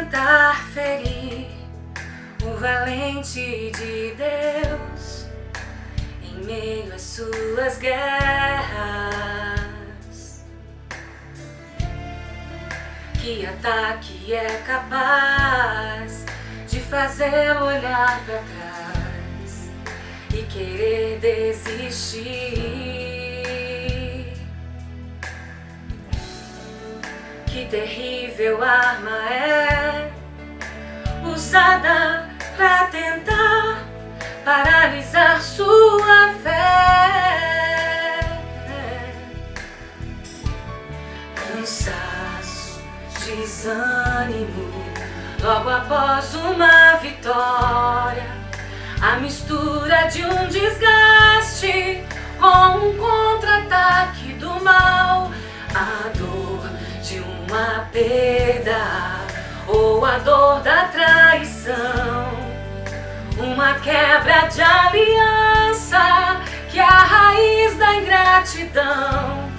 tentar ferir o valente de Deus em meio às suas guerras. Que ataque é capaz de fazê-lo olhar para trás e querer desistir? Que terrível arma é usada para tentar paralisar sua fé. Cansaço, desânimo, logo após uma vitória, a mistura de um desgaste com um contra-ataque do mal, a dor de uma perda ou a dor da traição, uma quebra de aliança que é a raiz da ingratidão.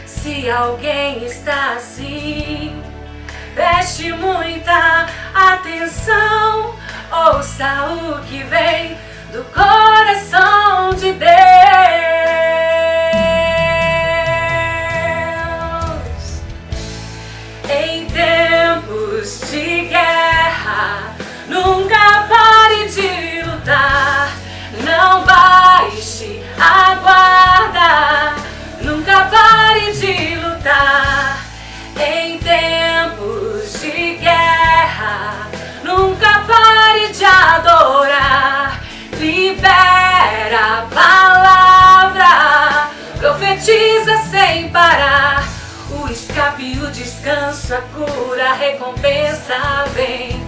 Se alguém está assim, preste muita atenção, ouça o que vem do coração de Deus. Em tempos de guerra, nunca pare de lutar, não baixe a guarda, nunca pare de lutar. Em tempos de guerra, nunca pare de adorar, libera a palavra, profetiza sem parar. O escape e o descanso, a cura, a recompensa vem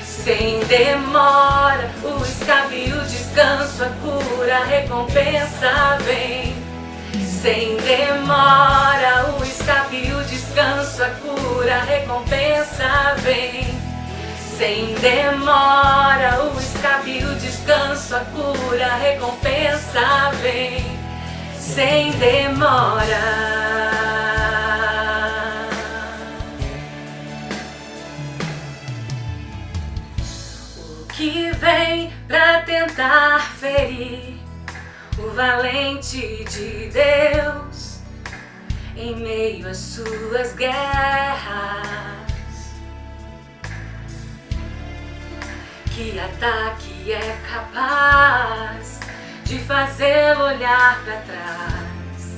sem demora. O escape e o descanso, a cura, a recompensa vem sem demora. O escape e o descanso, a cura, a recompensa vem sem demora. O escape e o descanso, a cura, a recompensa vem sem demora. Que vem pra tentar ferir o valente de Deus em meio às suas guerras. Que ataque é capaz de fazê-lo olhar pra trás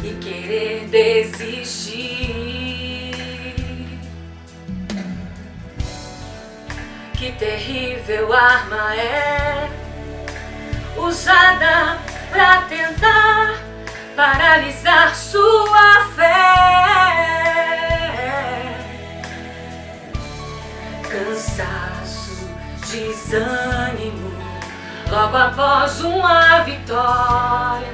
e querer desistir? Que terrível arma é usada pra tentar paralisar sua fé. Cansaço, desânimo, logo após uma vitória,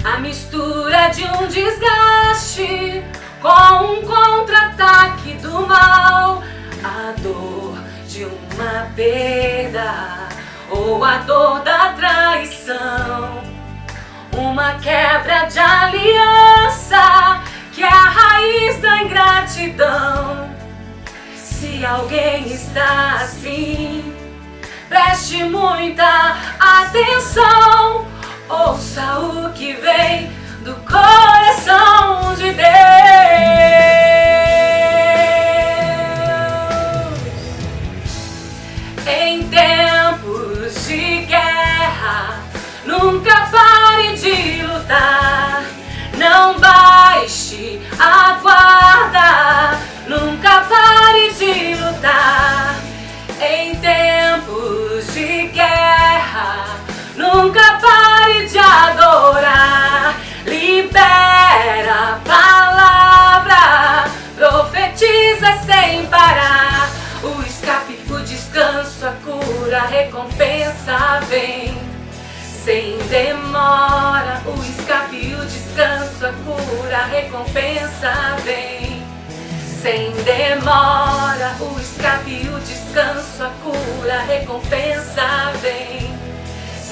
a mistura de um desgaste com um contra-ataque do mal, a dor de uma perda ou a dor da traição, uma quebra de aliança que é a raiz da ingratidão. Se alguém está assim, preste muita atenção, ouça o que vem do coração de Deus. Em tempos de guerra, nunca pare de lutar, não baixe a guarda, nunca pare de lutar. Em tempos de guerra, nunca pare de adorar, libera a palavra, profetiza sem parar. O escape, o descanso, a cura, a recompensa vem sem demora. O escape e o descanso, a cura, a recompensa vem sem demora. O escape e o descanso, a cura, a recompensa vem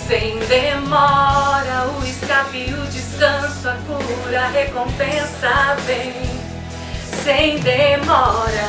sem demora. O escape e o descanso, a cura, a recompensa vem sem demora.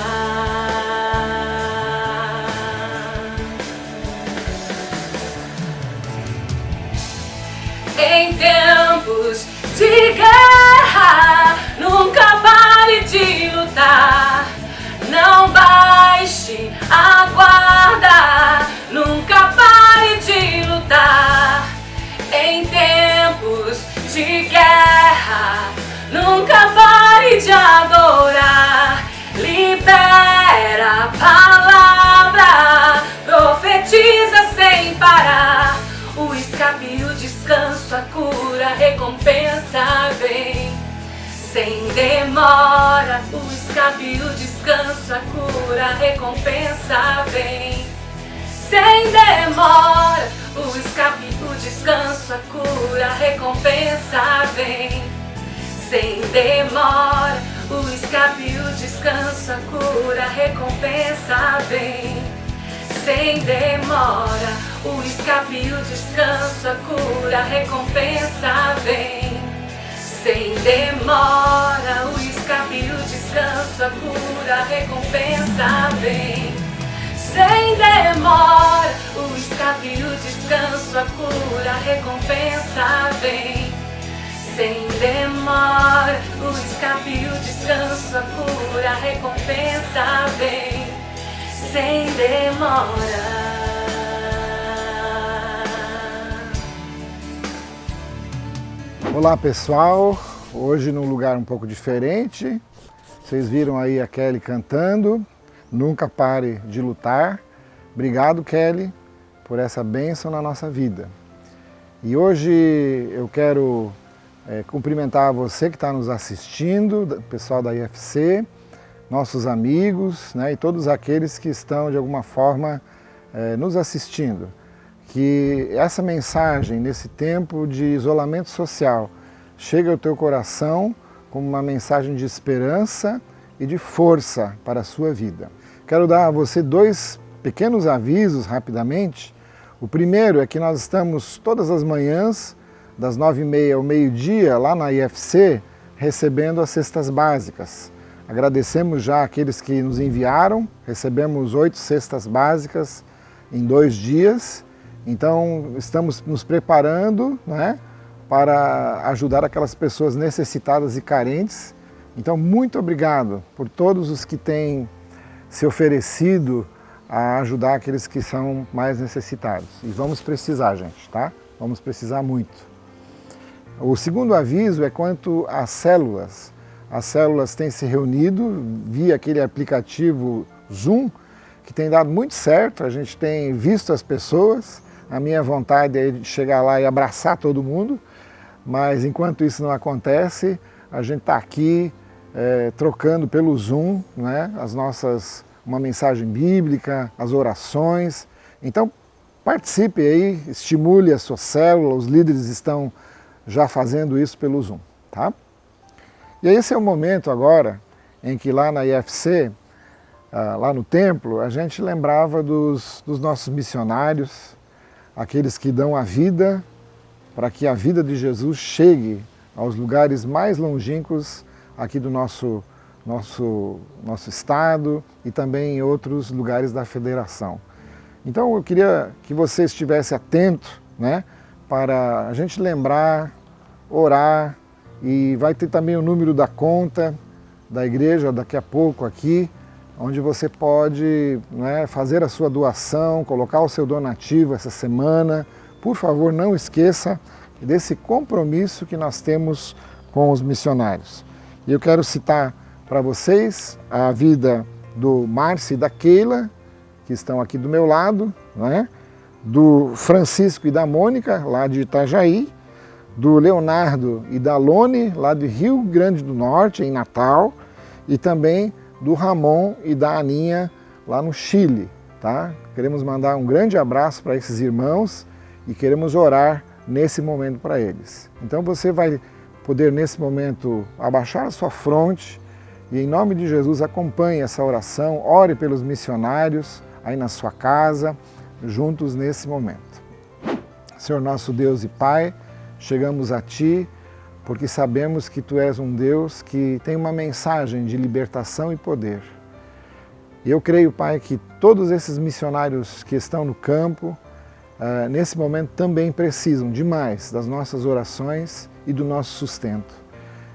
recompensa vem. Sem demora, o escape, o descanso, a cura, a recompensa vem. Sem demora, o escape, o descanso, a cura, a recompensa vem. Sem demora, o escape, o descanso, a cura, a recompensa vem. Sem demora, o escape, o descanso, a cura, a recompensa vem. Sem demora, o escape, o descanso, a cura, a recompensa vem. Sem demora, o escape, o descanso, a cura, a recompensa vem. Sem demora, o escape, o descanso, a cura, a recompensa vem. Sem demora. Olá pessoal, hoje num lugar um pouco diferente. Vocês viram aí a Kelly cantando, Nunca Pare de Lutar. Obrigado, Kelly, por essa bênção na nossa vida. E hoje eu quero cumprimentar você que está nos assistindo, o pessoal da IFC, nossos amigos, né, e todos aqueles que estão de alguma forma nos assistindo. Que essa mensagem nesse tempo de isolamento social chegue ao teu coração como uma mensagem de esperança e de força para a sua vida. Quero dar a você dois pequenos avisos rapidamente. O primeiro é que nós estamos todas as manhãs, das 9h30 ao meio-dia, lá na IFC, recebendo as cestas básicas. Agradecemos já aqueles que nos enviaram, recebemos 8 cestas básicas em 2 dias. Então, estamos nos preparando, né, para ajudar aquelas pessoas necessitadas e carentes. Então, muito obrigado por todos os que têm se oferecido a ajudar aqueles que são mais necessitados. E vamos precisar, gente, tá? Vamos precisar muito. O segundo aviso é quanto às células. As células têm se reunido via aquele aplicativo Zoom, que tem dado muito certo, a gente tem visto as pessoas. A minha vontade é de chegar lá e abraçar todo mundo, mas enquanto isso não acontece, a gente está aqui trocando pelo Zoom, né, uma mensagem bíblica, as orações. Então participe aí, estimule a sua célula, os líderes estão já fazendo isso pelo Zoom, tá? E esse é o momento agora em que lá na IFC, lá no templo, a gente lembrava dos nossos missionários, aqueles que dão a vida para que a vida de Jesus chegue aos lugares mais longínquos aqui do nosso estado e também em outros lugares da federação. Então eu queria que você estivesse atento, né, para a gente lembrar, orar, e vai ter também o número da conta da igreja daqui a pouco aqui, onde você pode, né, fazer a sua doação, colocar o seu donativo essa semana. Por favor, não esqueça desse compromisso que nós temos com os missionários. E eu quero citar para vocês a vida do Márcio e da Keila, que estão aqui do meu lado, né? Do Francisco e da Mônica, lá de Itajaí, do Leonardo e da Lone, lá de Rio Grande do Norte, em Natal, e também do Ramon e da Aninha, lá no Chile, tá? Queremos mandar um grande abraço para esses irmãos e queremos orar nesse momento para eles. Então você vai poder nesse momento abaixar a sua fronte e em nome de Jesus acompanhe essa oração, ore pelos missionários aí na sua casa, juntos nesse momento. Senhor nosso Deus e Pai, chegamos a Ti porque sabemos que Tu és um Deus que tem uma mensagem de libertação e poder. E eu creio, Pai, que todos esses missionários que estão no campo, nesse momento também precisam demais das nossas orações e do nosso sustento.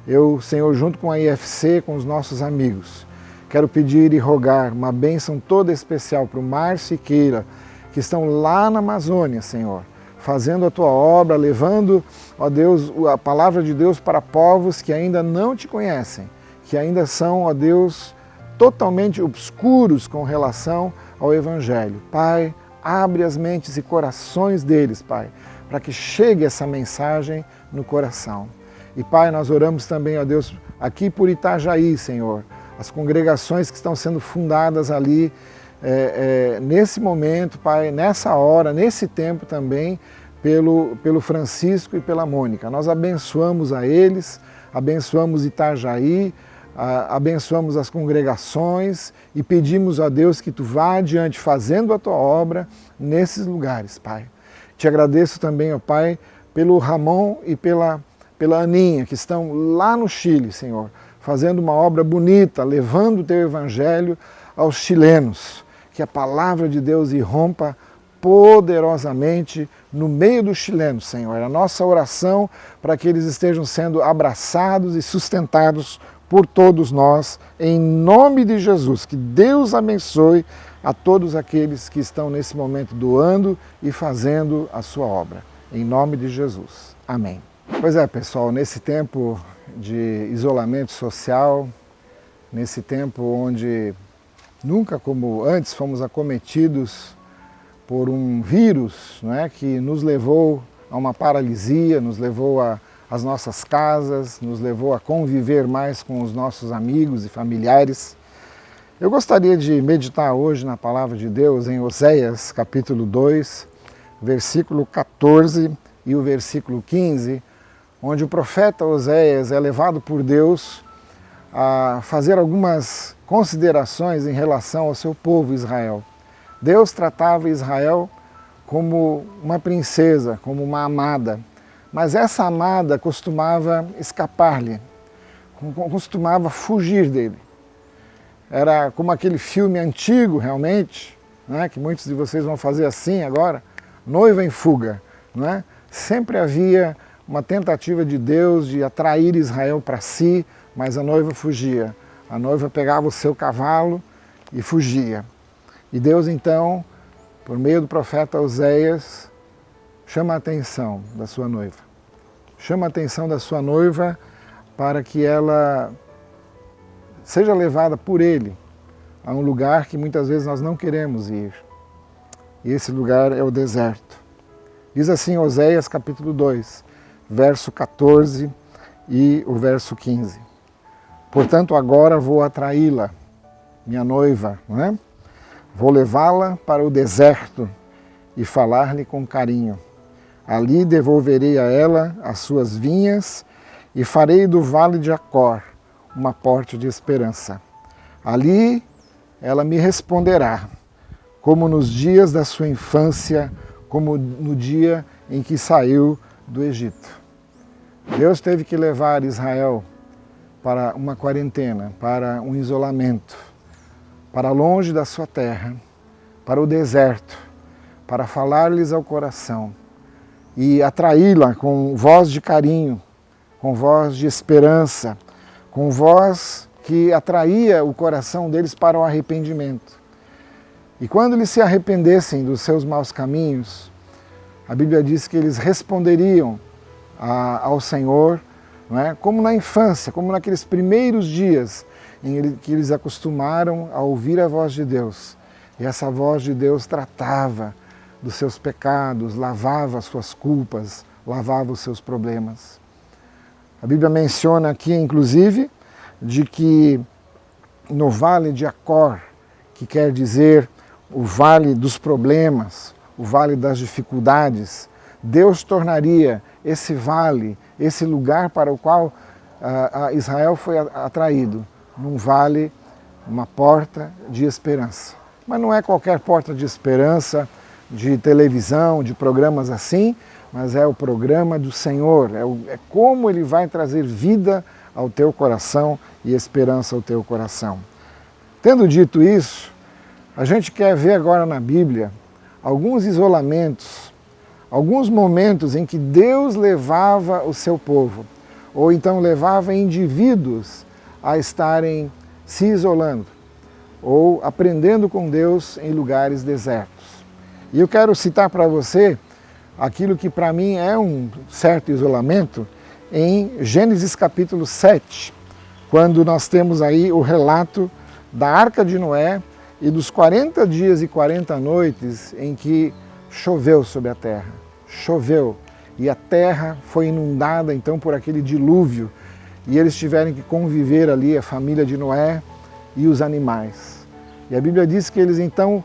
Eu, Senhor, junto com a IFC, com os nossos amigos, quero pedir e rogar uma bênção toda especial para o Márcio e Keila, que estão lá na Amazônia, Senhor, fazendo a Tua obra, levando, ó Deus, a palavra de Deus para povos que ainda não Te conhecem, que ainda são, ó Deus, totalmente obscuros com relação ao Evangelho. Pai, abre as mentes e corações deles, Pai, para que chegue essa mensagem no coração. E Pai, nós oramos também, ó Deus, aqui por Itajaí, Senhor, as congregações que estão sendo fundadas ali, nesse momento, Pai, nessa hora, nesse tempo também, pelo Francisco e pela Mônica. Nós abençoamos a eles, abençoamos Itajaí, abençoamos as congregações e pedimos a Deus que Tu vá adiante fazendo a Tua obra nesses lugares, Pai. Te agradeço também, ó Pai, pelo Ramon e pela Aninha, que estão lá no Chile, Senhor, fazendo uma obra bonita, levando o Teu Evangelho aos chilenos. Que a palavra de Deus irrompa poderosamente no meio dos chilenos, Senhor. É a nossa oração para que eles estejam sendo abraçados e sustentados por todos nós, em nome de Jesus. Que Deus abençoe a todos aqueles que estão nesse momento doando e fazendo a sua obra. Em nome de Jesus. Amém. Pois é, pessoal, nesse tempo de isolamento social, nesse tempo onde nunca como antes fomos acometidos por um vírus, não é, que nos levou a uma paralisia, nos levou às nossas casas, nos levou a conviver mais com os nossos amigos e familiares. Eu gostaria de meditar hoje na palavra de Deus em Oséias, capítulo 2, versículo 14 e o versículo 15, onde o profeta Oséias é levado por Deus a fazer algumas considerações em relação ao seu povo Israel. Deus tratava Israel como uma princesa, como uma amada, mas essa amada costumava escapar-lhe, costumava fugir dele. Era como aquele filme antigo, realmente, né, que muitos de vocês vão fazer assim agora, Noiva em Fuga. Né? Sempre havia uma tentativa de Deus de atrair Israel para si, mas a noiva fugia. A noiva pegava o seu cavalo e fugia. E Deus, então, por meio do profeta Oséias, chama a atenção da sua noiva. Chama a atenção da sua noiva para que ela seja levada por ele a um lugar que muitas vezes nós não queremos ir. E esse lugar é o deserto. Diz assim Oséias capítulo 2, verso 14 e o verso 15. Portanto, agora vou atraí-la, minha noiva, não é? Vou levá-la para o deserto e falar-lhe com carinho. Ali devolverei a ela as suas vinhas e farei do vale de Acor uma porta de esperança. Ali ela me responderá, como nos dias da sua infância, como no dia em que saiu do Egito. Deus teve que levar Israel para uma quarentena, para um isolamento, para longe da sua terra, para o deserto, para falar-lhes ao coração e atraí-la com voz de carinho, com voz de esperança, com voz que atraía o coração deles para o arrependimento. E quando eles se arrependessem dos seus maus caminhos, a Bíblia diz que eles responderiam ao Senhor, não é? Como na infância, como naqueles primeiros dias em que eles acostumaram a ouvir a voz de Deus. E essa voz de Deus tratava dos seus pecados, lavava as suas culpas, lavava os seus problemas. A Bíblia menciona aqui, inclusive, de que no vale de Acor, que quer dizer o vale dos problemas, o vale das dificuldades, Deus tornaria esse vale, esse lugar para o qual Israel foi atraído, num vale, uma porta de esperança. Mas não é qualquer porta de esperança de televisão, de programas assim, mas é o programa do Senhor, é como Ele vai trazer vida ao teu coração e esperança ao teu coração. Tendo dito isso, a gente quer ver agora na Bíblia alguns isolamentos, alguns momentos em que Deus levava o seu povo, ou então levava indivíduos a estarem se isolando, ou aprendendo com Deus em lugares desertos. E eu quero citar para você aquilo que para mim é um certo isolamento em Gênesis capítulo 7, quando nós temos aí o relato da Arca de Noé e dos 40 dias e 40 noites em que choveu sobre a terra. Choveu. e a terra foi inundada então por aquele dilúvio, e eles tiveram que conviver ali, a família de Noé e os animais. E a Bíblia diz que eles então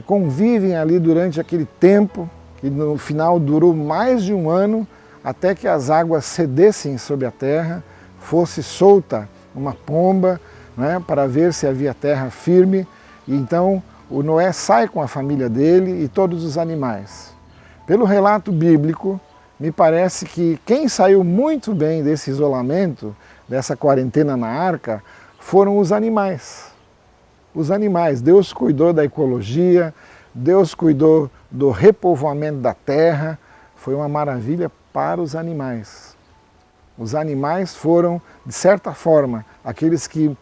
convivem ali durante aquele tempo, que no final durou mais de um ano, até que as águas cedessem sobre a terra, fosse solta uma pomba, né, para ver se havia terra firme, e então o Noé sai com a família dele e todos os animais. Pelo relato bíblico, me parece que quem saiu muito bem desse isolamento, dessa quarentena na arca, foram os animais. Os animais. Deus cuidou da ecologia, Deus cuidou do repovoamento da terra, foi uma maravilha para os animais. Os animais foram, de certa forma, aqueles que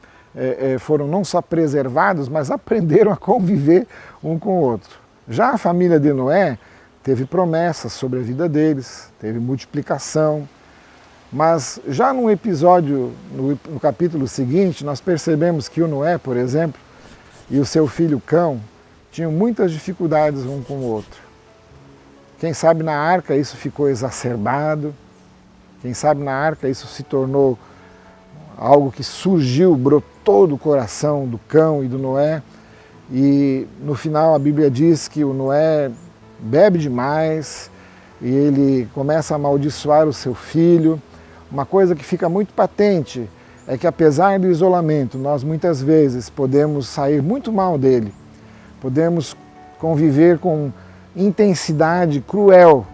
foram não só preservados, mas aprenderam a conviver um com o outro. Já a família de Noé teve promessas sobre a vida deles, teve multiplicação, mas já num episódio, no capítulo seguinte, nós percebemos que o Noé, por exemplo, e o seu filho Cão tinham muitas dificuldades um com o outro. Quem sabe na arca isso ficou exacerbado, quem sabe na arca isso se tornou algo que surgiu, brotou do coração do Cão e do Noé, e no final a Bíblia diz que o Noé bebe demais e ele começa a amaldiçoar o seu filho. Uma coisa que fica muito patente é que apesar do isolamento, nós muitas vezes podemos sair muito mal dele, podemos conviver com intensidade cruel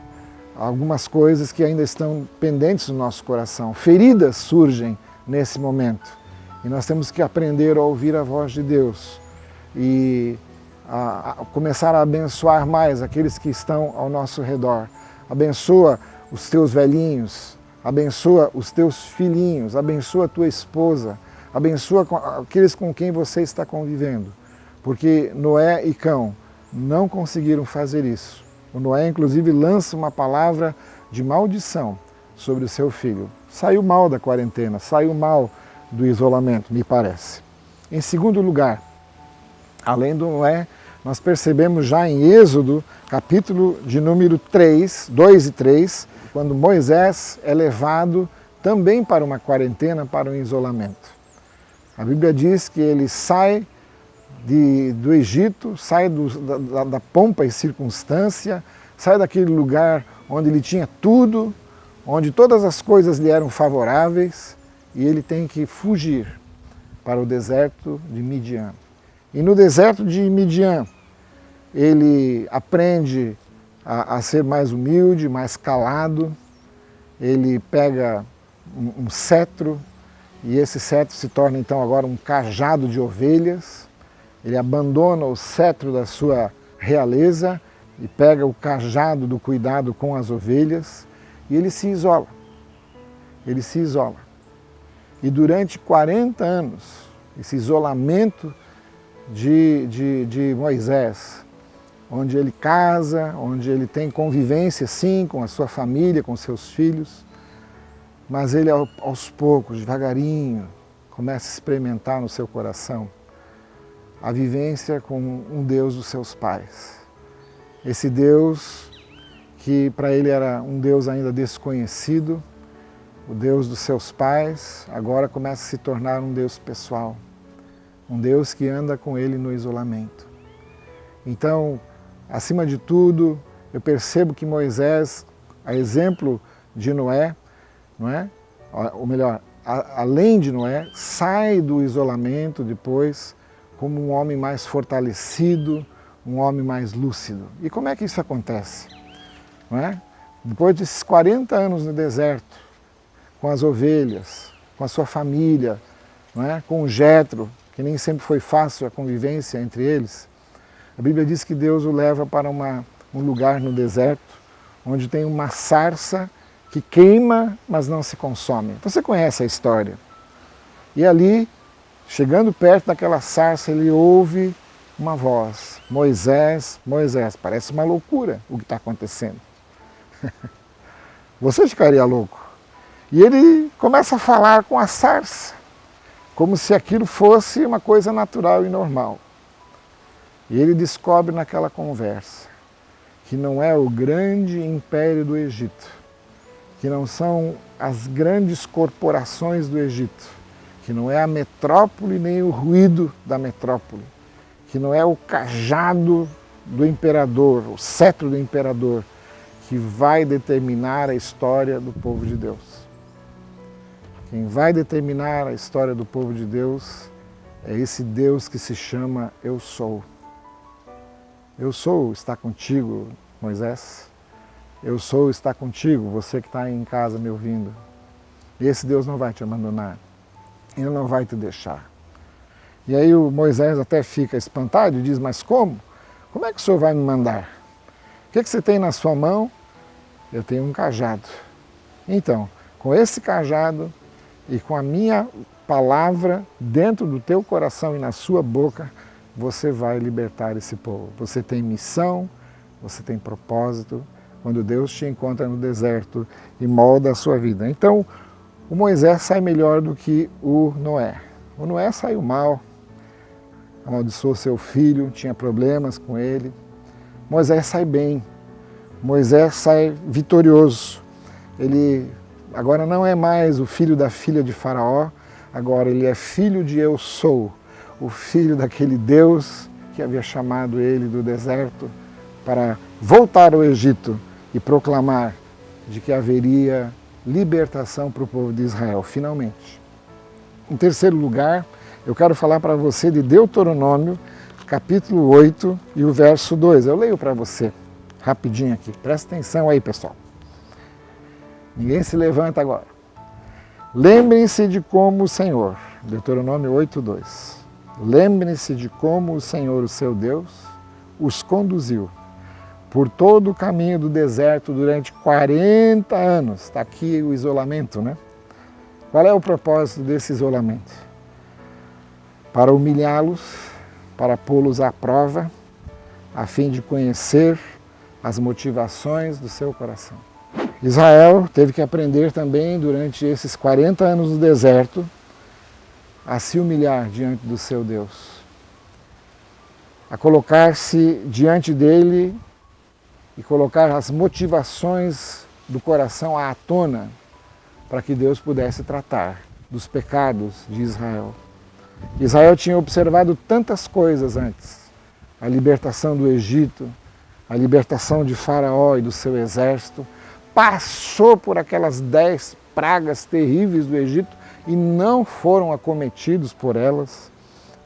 algumas coisas que ainda estão pendentes no nosso coração. Feridas surgem nesse momento e nós temos que aprender a ouvir a voz de Deus e a começar a abençoar mais aqueles que estão ao nosso redor. Abençoa os teus velhinhos, abençoa os teus filhinhos, abençoa a tua esposa, abençoa aqueles com quem você está convivendo, porque Noé e Cão não conseguiram fazer isso. O Noé, inclusive, lança uma palavra de maldição sobre o seu filho. Saiu mal da quarentena, saiu mal do isolamento, me parece. Em segundo lugar, além do Noé, nós percebemos já em Êxodo, capítulo de número 3, 2 e 3, quando Moisés é levado também para uma quarentena, para um isolamento. A Bíblia diz que ele sai do Egito, sai da pompa e circunstância, sai daquele lugar onde ele tinha tudo, onde todas as coisas lhe eram favoráveis, e ele tem que fugir para o deserto de Midian. E no deserto de Midian, ele aprende a ser mais humilde, mais calado, ele pega um cetro, e esse cetro se torna então agora um cajado de ovelhas, ele abandona o cetro da sua realeza e pega o cajado do cuidado com as ovelhas, e ele se isola. Ele se isola. E durante 40 anos, esse isolamento de Moisés, onde ele casa, onde ele tem convivência sim com a sua família, com seus filhos, mas ele aos poucos, devagarinho, começa a experimentar no seu coração a vivência com um Deus dos seus pais. Esse Deus que para ele era um Deus ainda desconhecido, o Deus dos seus pais, agora começa a se tornar um Deus pessoal, um Deus que anda com ele no isolamento. Então, acima de tudo, eu percebo que Moisés, a exemplo de Noé, não é? Ou melhor, além de Noé, sai do isolamento depois como um homem mais fortalecido, um homem mais lúcido. E como é que isso acontece? Não é? Depois desses 40 anos no deserto, com as ovelhas, com a sua família, não é? Com o Jetro, que nem sempre foi fácil a convivência entre eles, a Bíblia diz que Deus o leva para um lugar no deserto, onde tem uma sarça que queima, mas não se consome. Você conhece a história. E ali, chegando perto daquela sarça, ele ouve uma voz: Moisés, Moisés. Parece uma loucura o que está acontecendo. Você ficaria louco. E ele começa a falar com a sarça, como se aquilo fosse uma coisa natural e normal. E ele descobre naquela conversa que não é o grande império do Egito, que não são as grandes corporações do Egito, que não é a metrópole nem o ruído da metrópole, que não é o cajado do imperador, o cetro do imperador, que vai determinar a história do povo de Deus. Quem vai determinar a história do povo de Deus é esse Deus que se chama Eu Sou. Eu sou está contigo, Moisés. Eu sou está contigo, você que está aí em casa me ouvindo. E esse Deus não vai te abandonar. Ele não vai te deixar. E aí o Moisés até fica espantado e diz, mas como? Como é que o Senhor vai me mandar? O que você tem na sua mão? Eu tenho um cajado. Então, com esse cajado e com a minha palavra dentro do teu coração e na sua boca, você vai libertar esse povo. Você tem missão, você tem propósito, quando Deus te encontra no deserto e molda a sua vida. Então, o Moisés sai melhor do que o Noé. O Noé saiu mal, amaldiçoou seu filho, tinha problemas com ele. Moisés sai bem, Moisés sai vitorioso. Ele agora não é mais o filho da filha de Faraó, agora ele é filho de Eu Sou, o filho daquele Deus que havia chamado ele do deserto para voltar ao Egito e proclamar de que haveria libertação para o povo de Israel, finalmente. Em terceiro lugar, eu quero falar para você de Deuteronômio, capítulo 8 e o verso 2. Eu leio para você, rapidinho aqui. Presta atenção aí, pessoal. Ninguém se levanta agora. Lembrem-se de como o Senhor, Deuteronômio 8, 2. Lembrem-se de como o Senhor, o seu Deus, os conduziu por todo o caminho do deserto durante 40 anos. Está aqui o isolamento, né? Qual é o propósito desse isolamento? Para humilhá-los, para pô-los à prova, a fim de conhecer as motivações do seu coração. Israel teve que aprender também, durante esses 40 anos no deserto, a se humilhar diante do seu Deus, a colocar-se diante dele e colocar as motivações do coração à tona para que Deus pudesse tratar dos pecados de Israel. Israel tinha observado tantas coisas antes, a libertação do Egito, a libertação de Faraó e do seu exército, passou por aquelas 10 pragas terríveis do Egito e não foram acometidos por elas,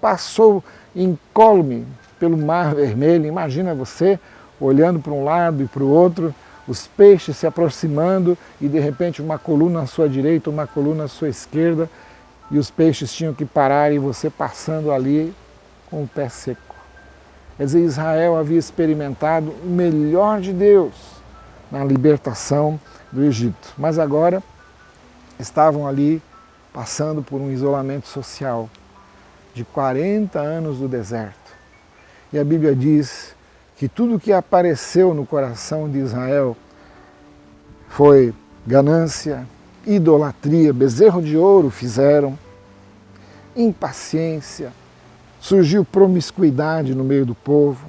passou incólume pelo Mar Vermelho. Imagina você olhando para um lado e para o outro, os peixes se aproximando e de repente uma coluna à sua direita, uma coluna à sua esquerda, e os peixes tinham que parar e você passando ali com o pé seco. Quer dizer, Israel havia experimentado o melhor de Deus na libertação do Egito, mas agora estavam ali passando por um isolamento social de 40 anos do deserto. E a Bíblia diz que tudo que apareceu no coração de Israel foi ganância, idolatria, bezerro de ouro fizeram, impaciência, surgiu promiscuidade no meio do povo,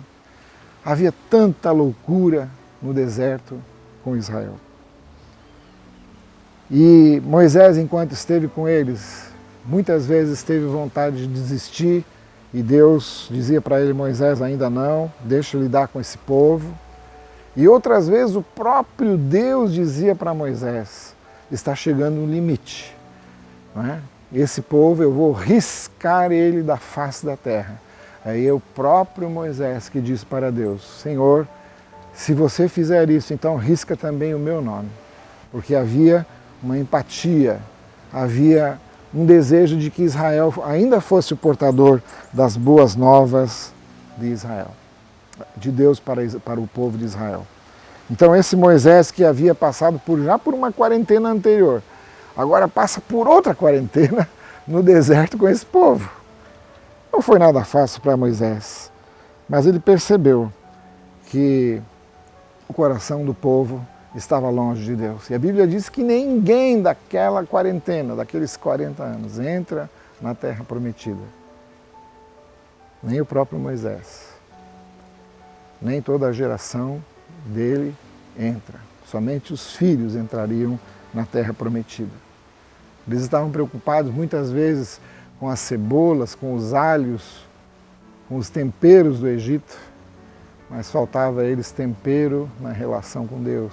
havia tanta loucura no deserto com Israel. E Moisés, enquanto esteve com eles, muitas vezes teve vontade de desistir, e Deus dizia para ele, Moisés, ainda não, deixa eu lidar com esse povo. E outras vezes o próprio Deus dizia para Moisés, está chegando um limite, não é? Esse povo eu vou riscar ele da face da terra. Aí é o próprio Moisés que diz para Deus, Senhor, se você fizer isso, então risca também o meu nome. Porque havia uma empatia, havia um desejo de que Israel ainda fosse o portador das boas novas de Israel, de Deus para o povo de Israel. Então esse Moisés que havia passado já por uma quarentena anterior, agora passa por outra quarentena no deserto com esse povo. Não foi nada fácil para Moisés, mas ele percebeu que o coração do povo estava longe de Deus. E a Bíblia diz que ninguém daquela quarentena, daqueles 40 anos, entra na terra prometida. Nem o próprio Moisés, nem toda a geração dele entra. somente os filhos entrariam na terra prometida. Eles estavam preocupados muitas vezes com as cebolas, com os alhos, com os temperos do Egito, mas faltava a eles tempero na relação com Deus.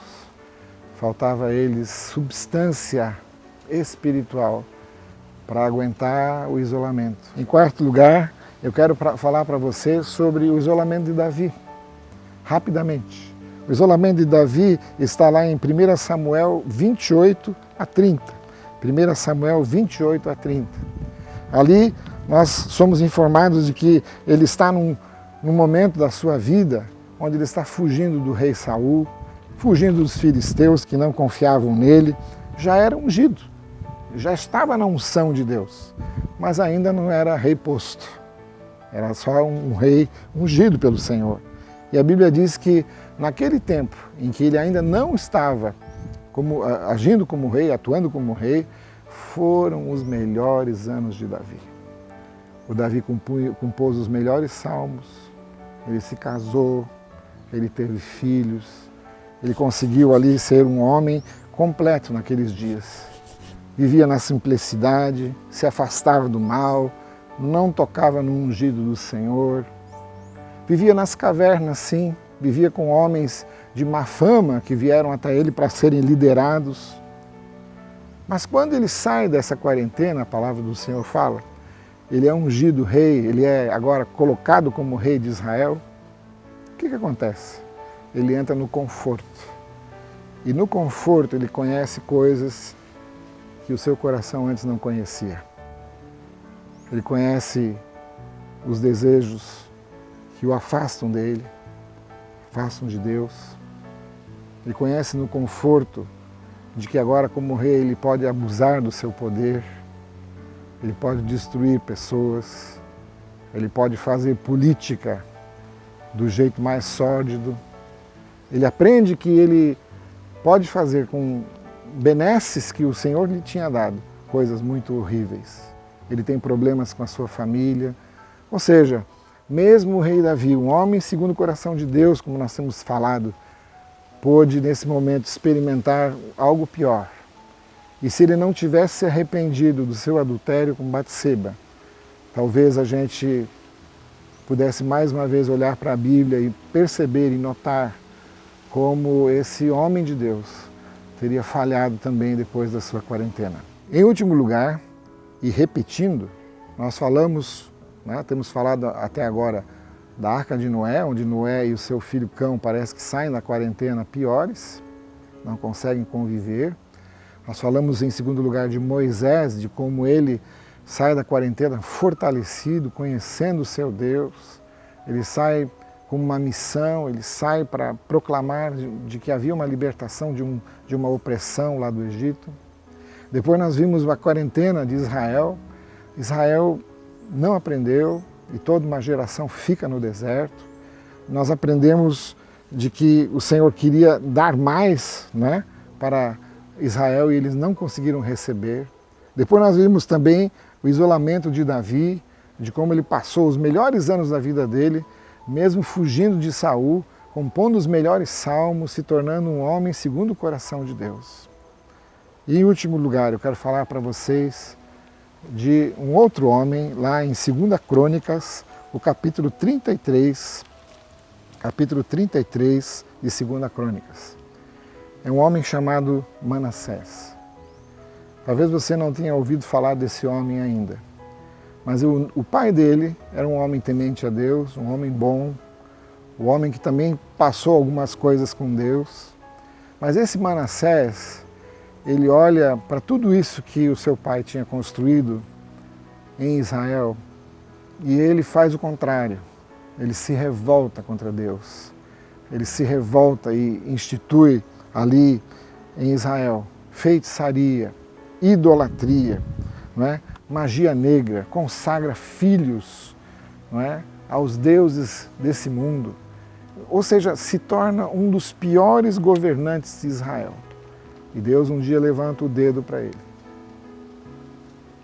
Faltava a eles substância espiritual para aguentar o isolamento. Em quarto lugar, eu quero falar para você sobre o isolamento de Davi, rapidamente. O isolamento de Davi está lá em 1 Samuel 28 a 30. 1 Samuel 28 a 30. Ali nós somos informados de que ele está num momento da sua vida onde ele está fugindo do rei Saul, fugindo dos filisteus que não confiavam nele. Já era ungido, já estava na unção de Deus, mas ainda não era rei posto. Era só um rei ungido pelo Senhor. E a Bíblia diz que naquele tempo em que ele ainda não estava agindo como rei, atuando como rei, foram os melhores anos de Davi. O Davi compôs os melhores salmos, ele se casou, ele teve filhos, ele conseguiu ali ser um homem completo naqueles dias. Vivia na simplicidade, se afastava do mal, não tocava no ungido do Senhor. Vivia nas cavernas, sim, vivia com homens de má fama que vieram até ele para serem liderados. Mas quando ele sai dessa quarentena, a palavra do Senhor fala, ele é ungido rei, ele é agora colocado como rei de Israel. O que acontece? Ele entra no conforto. E no conforto ele conhece coisas que o seu coração antes não conhecia. Ele conhece os desejos que o afastam dele, afastam de Deus. Ele conhece no conforto de que agora como rei ele pode abusar do seu poder, ele pode destruir pessoas, ele pode fazer política do jeito mais sórdido. Ele aprende que ele pode fazer com benesses que o Senhor lhe tinha dado coisas muito horríveis. Ele tem problemas com a sua família. Ou seja, mesmo o rei Davi, um homem segundo o coração de Deus, como nós temos falado, pôde nesse momento experimentar algo pior. E se ele não tivesse se arrependido do seu adultério com Batseba, talvez a gente pudesse mais uma vez olhar para a Bíblia e perceber e notar como esse homem de Deus teria falhado também depois da sua quarentena. Em último lugar, e repetindo, nós falamos, temos falado até agora da Arca de Noé, onde Noé e o seu filho Cão parece que saem da quarentena piores, não conseguem conviver. Nós falamos em segundo lugar de Moisés, de como ele sai da quarentena fortalecido, conhecendo o seu Deus. Ele sai com uma missão, ele sai para proclamar de que havia uma libertação de uma opressão lá do Egito. Depois nós vimos a quarentena de Israel. Israel não aprendeu e toda uma geração fica no deserto. Nós aprendemos de que o Senhor queria dar mais, para Israel e eles não conseguiram receber. Depois nós vimos também o isolamento de Davi, de como ele passou os melhores anos da vida dele, mesmo fugindo de Saul, compondo os melhores salmos, se tornando um homem segundo o coração de Deus. E em último lugar, eu quero falar para vocês de um outro homem, lá em 2 Crônicas, o capítulo 33 de 2 Crônicas. É um homem chamado Manassés. Talvez você não tenha ouvido falar desse homem ainda, mas o pai dele era um homem temente a Deus, um homem bom, um homem que também passou algumas coisas com Deus. Mas esse Manassés, ele olha para tudo isso que o seu pai tinha construído em Israel e ele faz o contrário. Ele se revolta contra Deus. Ele se revolta e institui ali em Israel feitiçaria, idolatria, magia negra, consagra filhos aos deuses desse mundo. Ou seja, se torna um dos piores governantes de Israel. E Deus um dia levanta o dedo para ele.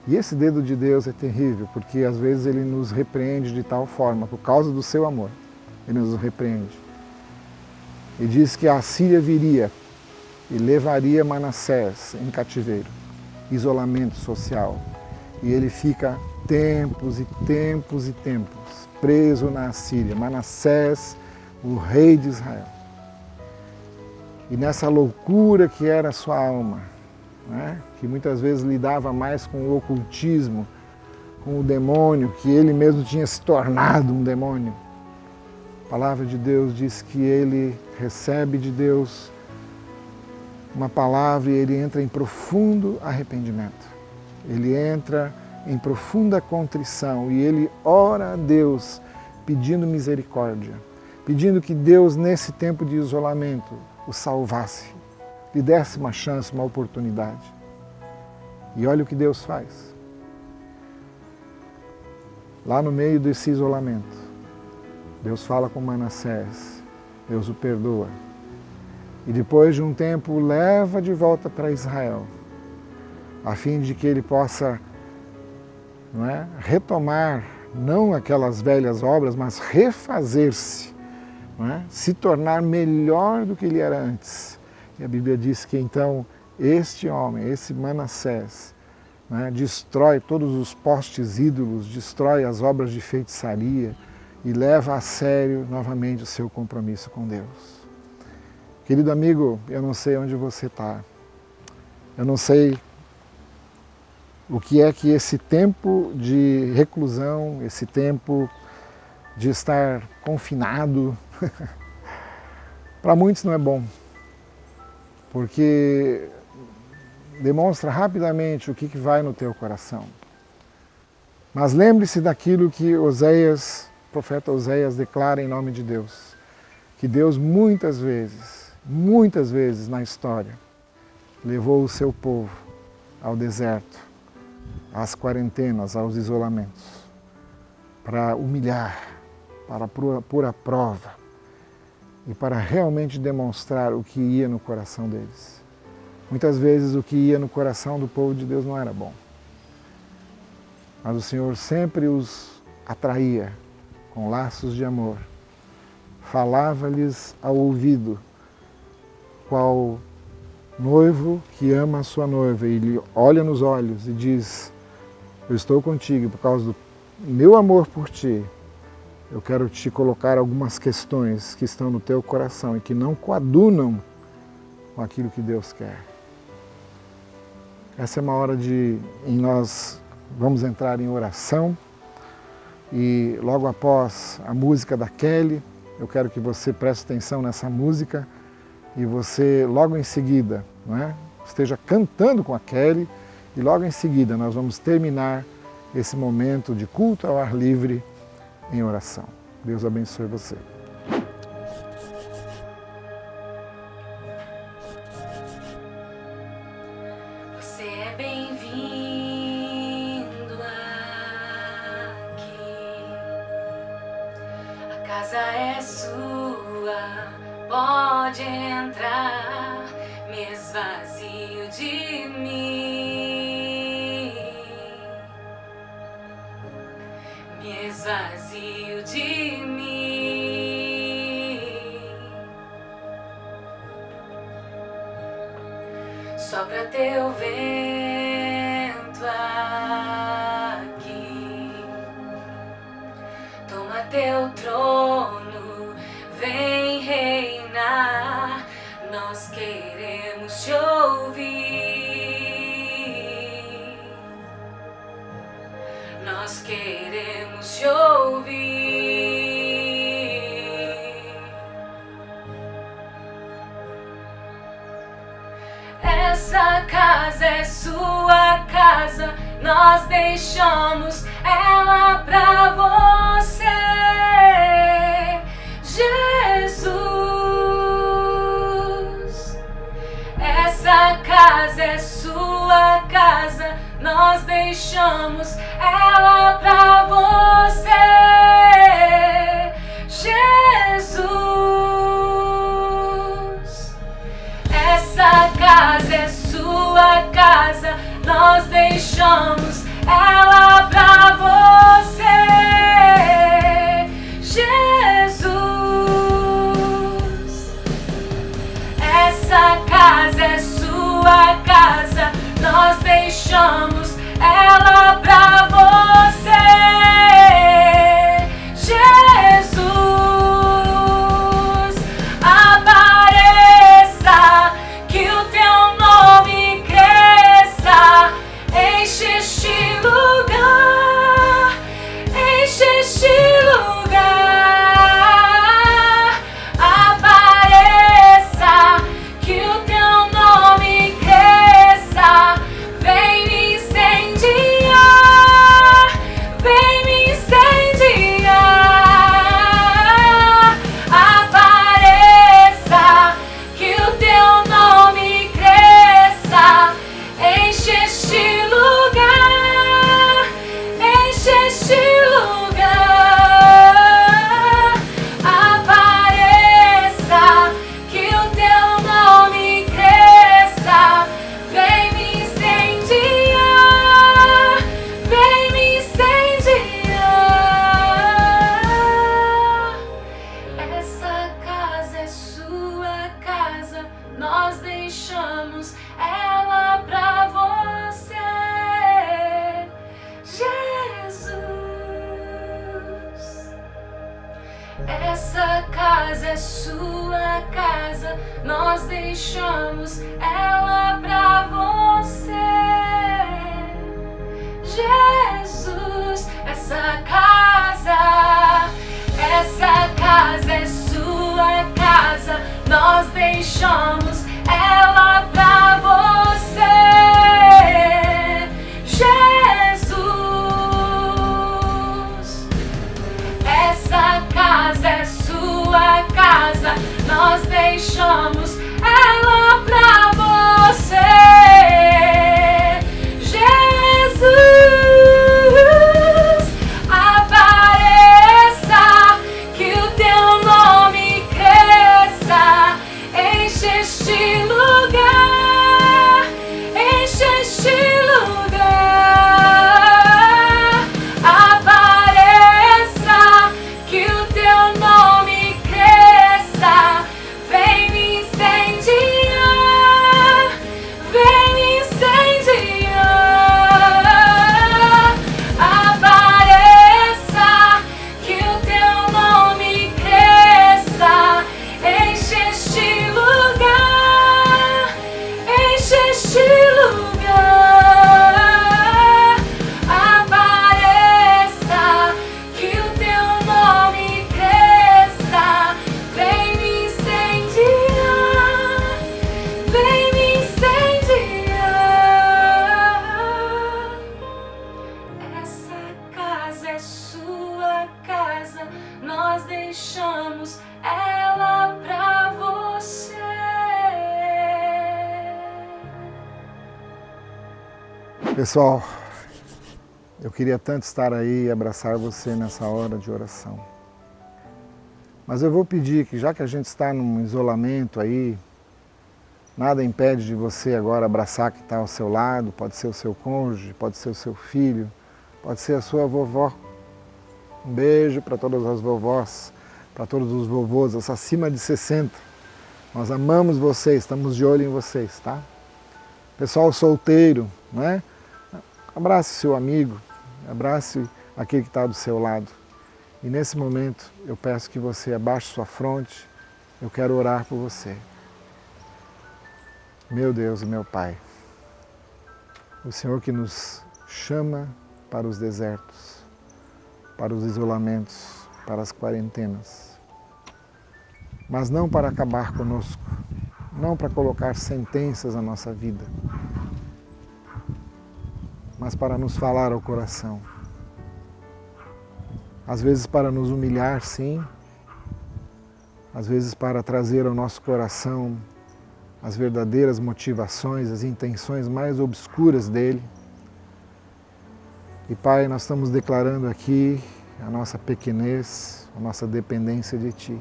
E esse dedo de Deus é terrível, porque às vezes ele nos repreende de tal forma, por causa do seu amor, ele nos repreende. E diz que a Síria viria e levaria Manassés em cativeiro, isolamento social. E ele fica tempos e tempos e tempos preso na Assíria. Manassés, o rei de Israel. E nessa loucura que era a sua alma, né, que muitas vezes lidava mais com o ocultismo, com o demônio, que ele mesmo tinha se tornado um demônio. A palavra de Deus diz que ele recebe de Deus uma palavra e ele entra em profundo arrependimento. Ele entra em profunda contrição e ele ora a Deus pedindo misericórdia, pedindo que Deus, nesse tempo de isolamento, o salvasse, lhe desse uma chance, uma oportunidade. E olha o que Deus faz. Lá no meio desse isolamento, Deus fala com Manassés, Deus o perdoa. E depois de um tempo o leva de volta para Israel, a fim de que ele possa, retomar, não aquelas velhas obras, mas refazer-se, se tornar melhor do que ele era antes. E a Bíblia diz que então este homem, esse Manassés, destrói todos os postes ídolos, destrói as obras de feitiçaria e leva a sério novamente o seu compromisso com Deus. Querido amigo, eu não sei onde você está, eu não sei o que é que esse tempo de reclusão, esse tempo de estar confinado, para muitos não é bom, porque demonstra rapidamente o que vai no teu coração. Mas lembre-se daquilo que o profeta Oséias declara em nome de Deus, que Deus muitas vezes na história, levou o seu povo ao deserto, às quarentenas, aos isolamentos, para humilhar, para pôr à prova e para realmente demonstrar o que ia no coração deles. Muitas vezes o que ia no coração do povo de Deus não era bom, mas o Senhor sempre os atraía com laços de amor, falava-lhes ao ouvido, qual noivo que ama a sua noiva, e ele olha nos olhos e diz: eu estou contigo por causa do meu amor por ti. Eu quero te colocar algumas questões que estão no teu coração e que não coadunam com aquilo que Deus quer. Essa é uma hora nós vamos entrar em oração e logo após a música da Kelly, eu quero que você preste atenção nessa música e você logo em seguida, esteja cantando com a Kelly e logo em seguida nós vamos terminar esse momento de culto ao ar livre em oração. Deus abençoe você. Você é bem-vindo aqui. A casa é sua, pode entrar, me esvazio de mim, me esvazio de mim. Sopra teu vento aqui, toma teu trono, vem reinar, nós queremos te ouvir, nós queremos te ouvir. Essa casa é sua casa, nós deixamos ela pra você, Jesus. Essa casa é sua casa, nós deixamos ela pra você, Jesus. Essa casa é sua casa, nós deixamos ela pra você. este lugar. Apareça, que o teu nome cresça. Vem me incendiar, vem me incendiar. Apareça, que o teu nome cresça. Enche este lugar, enche este lugar. Apareça, que o teu nome cresça. Vem me incendiar, vem me incendiar. Essa casa é sua casa, nós deixamos ela pra você, Jesus. Essa casa é sua casa, nós deixamos ela pra você, Jesus. Essa casa é sua casa, nós deixamos ela pra você, Jesus. Essa casa é sua casa, nós deixamos ela pra você, Jesus. Apareça, que o teu nome cresça. Enche este lugar, enche este lugar. Apareça, que o teu nome cresça. Vem me incendiar, vem me incendiar. Apareça, que o teu nome cresça. Enche este lugar, enche este lugar. Apareça, que o teu nome cresça. Vem me incendiar, vem me incendiar. Essa casa é sua casa, nós deixamos ela pra você. Pessoal, eu queria tanto estar aí e abraçar você nessa hora de oração. Mas eu vou pedir que, já que a gente está num isolamento aí, nada impede de você agora abraçar quem está ao seu lado. Pode ser o seu cônjuge, pode ser o seu filho, pode ser a sua vovó. Um beijo para todas as vovós, para todos os vovôs, acima de 60. Nós amamos vocês, estamos de olho em vocês, tá? Pessoal solteiro, né? Abrace seu amigo, abrace aquele que está do seu lado. E nesse momento eu peço que você abaixe sua fronte, eu quero orar por você. Meu Deus e meu Pai, o Senhor que nos chama para os desertos, para os isolamentos, para as quarentenas, mas não para acabar conosco, não para colocar sentenças na nossa vida, mas para nos falar ao coração. Às vezes para nos humilhar, sim, às vezes para trazer ao nosso coração as verdadeiras motivações, as intenções mais obscuras dele. E Pai, nós estamos declarando aqui a nossa pequenez, a nossa dependência de Ti.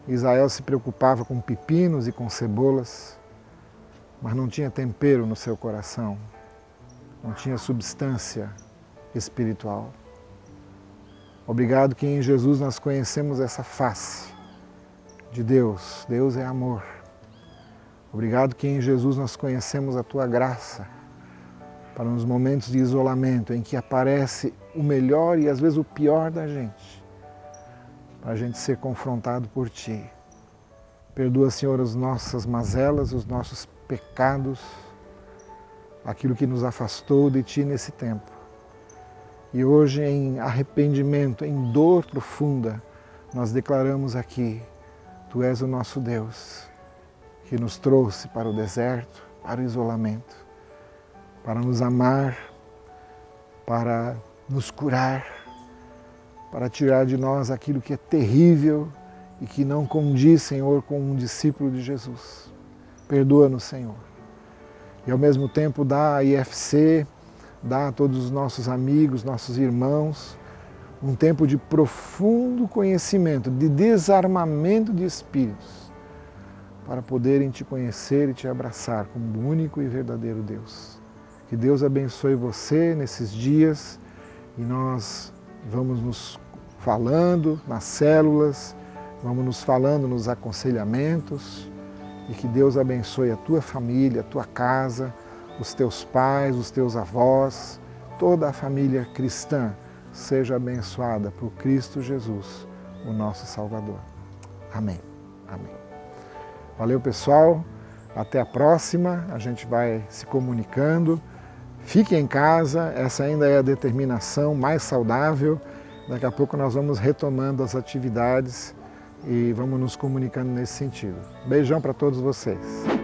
Israel se preocupava com pepinos e com cebolas, mas não tinha tempero no seu coração, não tinha substância espiritual. Obrigado que em Jesus nós conhecemos essa face de Deus. Deus é amor. Obrigado que em Jesus nós conhecemos a Tua graça para nos momentos de isolamento em que aparece o melhor e às vezes o pior da gente, para a gente ser confrontado por Ti. Perdoa, Senhor, as nossas mazelas, os nossos pecados, aquilo que nos afastou de Ti nesse tempo. E hoje, em arrependimento, em dor profunda, nós declaramos aqui: Tu és o nosso Deus, que nos trouxe para o deserto, para o isolamento, para nos amar, para nos curar, para tirar de nós aquilo que é terrível e que não condiz, Senhor, com um discípulo de Jesus. Perdoa-nos, Senhor. E ao mesmo tempo dá a IFC, dá a todos os nossos amigos, nossos irmãos, um tempo de profundo conhecimento, de desarmamento de espíritos, para poderem Te conhecer e Te abraçar como único e verdadeiro Deus. Que Deus abençoe você nesses dias e nós vamos nos falando nas células, vamos nos falando nos aconselhamentos e que Deus abençoe a tua família, a tua casa, os teus pais, os teus avós, toda a família cristã seja abençoada por Cristo Jesus, o nosso Salvador. Amém. Amém. Valeu, pessoal. Até a próxima. A gente vai se comunicando. Fique em casa, essa ainda é a determinação mais saudável. Daqui a pouco nós vamos retomando as atividades e vamos nos comunicando nesse sentido. Beijão para todos vocês.